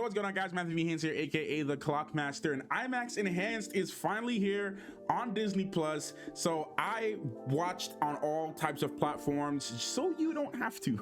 what's going on, guys? Matthew Haynes here, aka the Clockmaster, and IMAX Enhanced is finally here on Disney Plus. So I watched on all types of platforms, so you don't have to,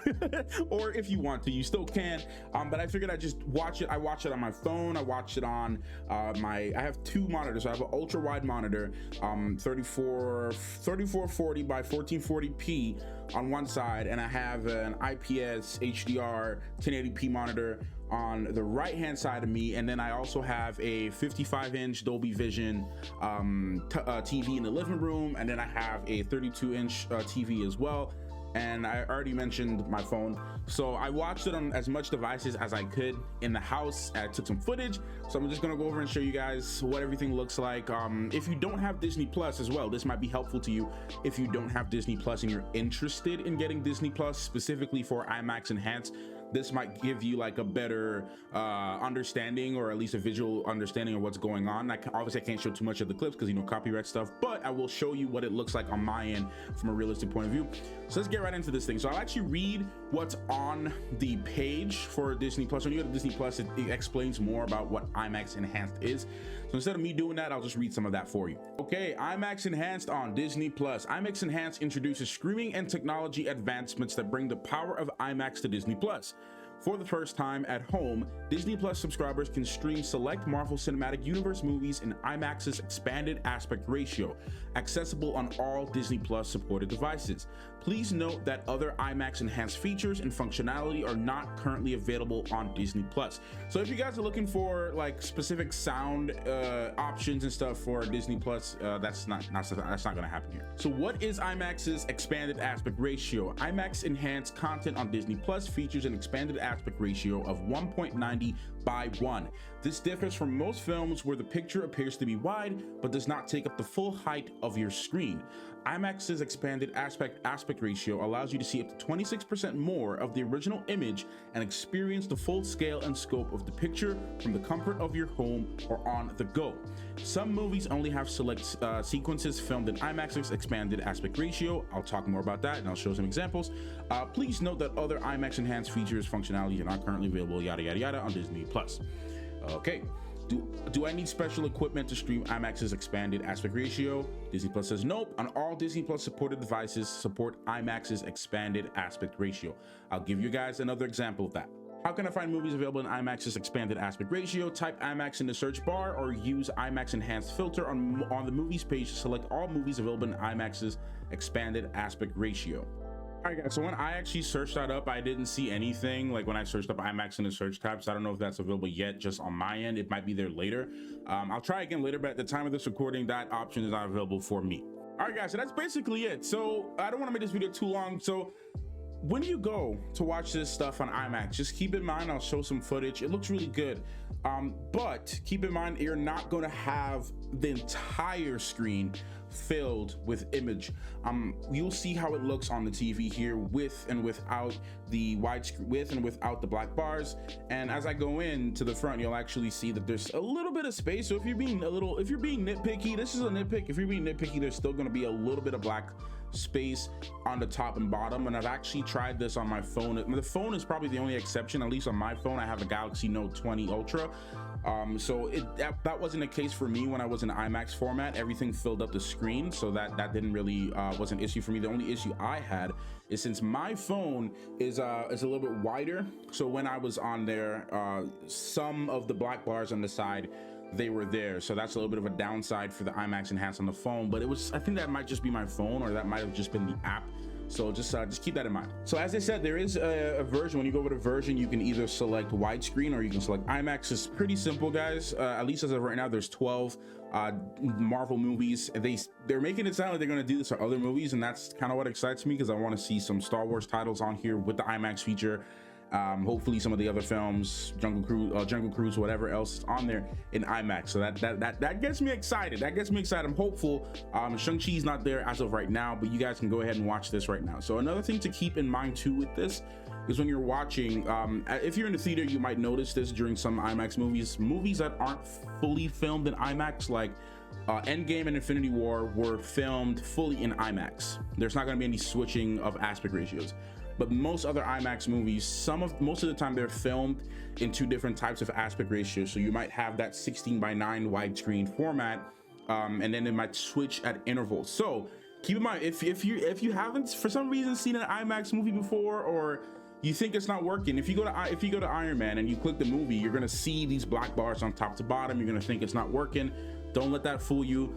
or if you want to, you still can. But I figured I'd just watch it. I watched it on my phone. I watched it on I have two monitors. I have an ultra wide monitor, 3440 by 1440p on one side, and I have an IPS HDR 1080p monitor on the right hand side of me, and then I also have a 55-inch Dolby Vision TV in the living room, and then I have a 32-inch TV as well. And I already mentioned my phone, so I watched it on as much devices as I could in the house. I took some footage, so I'm just gonna go over and show you guys what everything looks like. If you don't have Disney Plus as well, this might be helpful to you. If you don't have Disney Plus and you're interested in getting Disney Plus specifically for IMAX Enhanced, this might give you like a better understanding, or at least a visual understanding of what's going on. Obviously I can't show too much of the clips because, you know, copyright stuff, but I will show you what it looks like on my end from a realistic point of view. So let's get right into this thing. So I'll actually read what's on the page for Disney Plus. When you go to Disney Plus, it explains more about what IMAX Enhanced is. So instead of me doing that, I'll just read some of that for you. Okay, IMAX Enhanced on Disney Plus. IMAX Enhanced introduces streaming and technology advancements that bring the power of IMAX to Disney Plus. For the first time at home, Disney Plus subscribers can stream select Marvel Cinematic Universe movies in IMAX's expanded aspect ratio, accessible on all Disney Plus supported devices. Please note that other IMAX Enhanced features and functionality are not currently available on Disney Plus. So if you guys are looking for like specific sound options and stuff for Disney Plus, that's not gonna happen here. So what is IMAX's expanded aspect ratio? IMAX Enhanced content on Disney Plus features an expanded aspect ratio of 1.90 by 1. This differs from most films where the picture appears to be wide but does not take up the full height of your screen. IMAX's expanded aspect ratio allows you to see up to 26% more of the original image and experience the full scale and scope of the picture from the comfort of your home or on the go. Some movies only have select sequences filmed in IMAX's expanded aspect ratio. I'll talk more about that and I'll show some examples. Please note that other IMAX Enhanced features, functionality are not currently available, yada yada yada, on Disney Plus. Okay. Do I need special equipment to stream IMAX's expanded aspect ratio? Disney Plus says nope. On all Disney Plus supported devices, support IMAX's expanded aspect ratio. I'll give you guys another example of that. How can I find movies available in IMAX's expanded aspect ratio? Type IMAX in the search bar or use IMAX Enhanced filter on the movies page to select all movies available in IMAX's expanded aspect ratio. Alright guys, so when I actually searched that up, I didn't see anything. Like when I searched up IMAX in the search tab, so I don't know if that's available yet just on my end. It might be there later. I'll try again later, but at the time of this recording, that option is not available for me. Alright guys, so that's basically it. So I don't want to make this video too long. So when you go to watch this stuff on IMAX, just keep in mind, I'll show some footage. It looks really good. But keep in mind, you're not going to have the entire screen filled with image. You'll see how it looks on the TV here with and without the widescreen, with and without the black bars. And as I go in to the front, you'll actually see that there's a little bit of space. So if you're being nitpicky, this is a nitpick. If you're being nitpicky, there's still going to be a little bit of black space on the top and bottom. And I've actually tried this on my phone. The phone is probably the only exception. At least on my phone, I have a Galaxy Note 20 Ultra. So that wasn't the case for me when I was in IMAX format. Everything filled up the screen, so that didn't really was an issue for me. The only issue I had is since my phone is a little bit wider, so when I was on there, some of the black bars on the side, they were there, so that's a little bit of a downside for the IMAX Enhanced on the phone. But I think that might just be my phone, or that might have just been the app. So just keep that in mind. So as I said, there is a version. When you go over to version, you can either select widescreen or you can select IMAX. It's pretty simple, guys. At least as of right now, there's 12 Marvel movies. They're making it sound like they're going to do this for other movies, and that's kind of what excites me, because I want to see some Star Wars titles on here with the IMAX feature. Hopefully some of the other films, Jungle Cruise, whatever else is on there in IMAX. So that gets me excited. I'm hopeful. Shang-Chi's not there as of right now, but you guys can go ahead and watch this right now. So another thing to keep in mind too with this is when you're watching, if you're in the theater, you might notice this during some IMAX movies that aren't fully filmed in IMAX, like Endgame and Infinity War were filmed fully in IMAX. There's not going to be any switching of aspect ratios. but most other IMAX movies, most of the time they're filmed in 2 different types of aspect ratios. So you might have that 16:9 widescreen format, and then it might switch at intervals. So keep in mind, if you haven't for some reason seen an IMAX movie before, or you think it's not working, if you go to Iron Man and you click the movie, you're gonna see these black bars on top to bottom. You're gonna think it's not working. Don't let that fool you.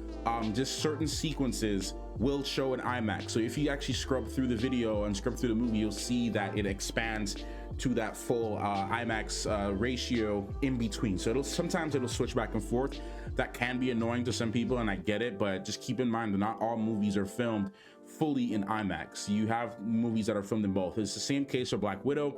Just certain sequences will show in IMAX. So if you actually scrub through the video and scrub through the movie, you'll see that it expands to that full IMAX ratio in between. So sometimes it'll switch back and forth. That can be annoying to some people, and I get it, but just keep in mind that not all movies are filmed fully in IMAX. You have movies that are filmed in both. It's the same case for Black Widow.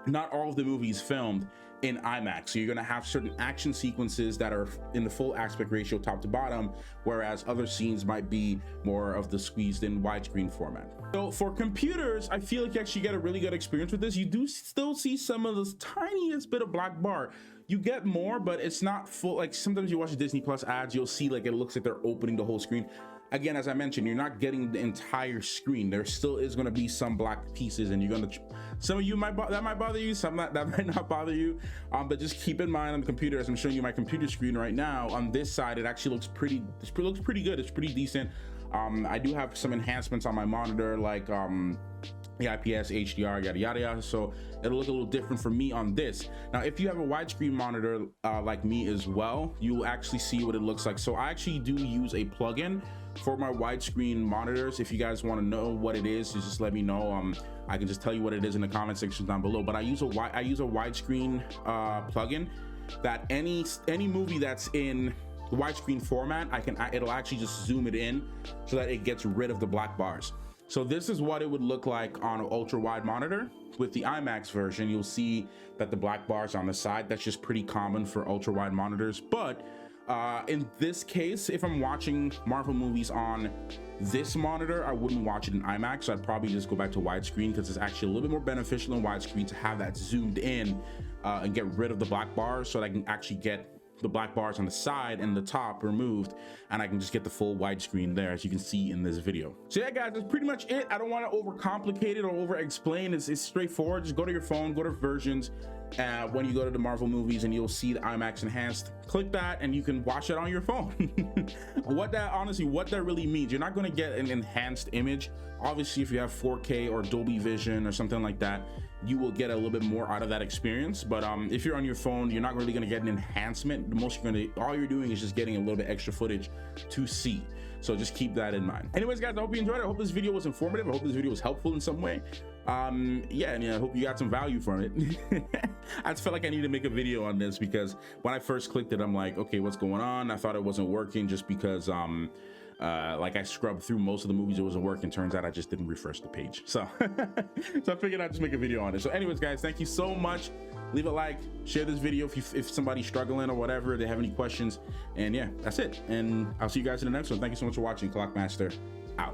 Not all of the movies filmed in IMAX. So you're gonna have certain action sequences that are in the full aspect ratio top to bottom, whereas other scenes might be more of the squeezed in widescreen format. So for computers, I feel like you actually get a really good experience with this. You do still see some of this tiniest bit of black bar. You get more, but it's not full. Like sometimes you watch the Disney Plus ads, you'll see like it looks like they're opening the whole screen. Again, as I mentioned, you're not getting the entire screen. There still is going to be some black pieces, and you're going to, some of you might bother you, some that might not bother you, but just keep in mind on the computer, as I'm showing you my computer screen right now, on this side it actually looks pretty good. It's pretty decent. I do have some enhancements on my monitor, like the IPS, HDR, yada yada yada, so it'll look a little different for me on this. Now if you have a widescreen monitor like me as well, you'll actually see what it looks like. So I actually do use a plugin for my widescreen monitors. If you guys want to know what it is, just let me know. I can just tell you what it is in the comment section down below. But I use a widescreen plugin that any movie that's in the widescreen format, it'll actually just zoom it in so that it gets rid of the black bars. So this is what it would look like on an ultra wide monitor. With the IMAX version, you'll see that the black bars on the side, that's just pretty common for ultra wide monitors. But in this case, if I'm watching Marvel movies on this monitor, I wouldn't watch it in IMAX. So I'd probably just go back to widescreen, because it's actually a little bit more beneficial in widescreen to have that zoomed in and get rid of the black bars, so that I can actually get the black bars on the side and the top removed, and I can just get the full widescreen there, as you can see in this video. So yeah guys, that's pretty much it. I don't want to overcomplicate it or over explain. It's straightforward. Just go to your phone, go to versions, when you go to the Marvel movies, and you'll see the IMAX Enhanced. Click that and you can watch it on your phone. What that really means, you're not going to get an enhanced image. Obviously if you have 4K or Dolby Vision or something like that, you will get a little bit more out of that experience. But if you're on your phone, you're not really going to get an enhancement. All you're doing is just getting a little bit extra footage to see. So just keep that in mind. Anyways guys, I hope you enjoyed it. I hope this video was informative. I hope this video was helpful in some way. Yeah, and I hope you got some value from it. I just felt like I need to make a video on this, because when I first clicked it, I'm like, okay, what's going on? I thought it wasn't working, just because like I scrubbed through most of the movies, it wasn't working. Turns out I just didn't refresh the page. So so I figured I'd just make a video on it. So anyways guys, thank you so much. Leave a like, share this video if somebody's struggling or whatever, they have any questions. And yeah, that's it, and I'll see you guys in the next one. Thank you so much for watching. Clockmaster out.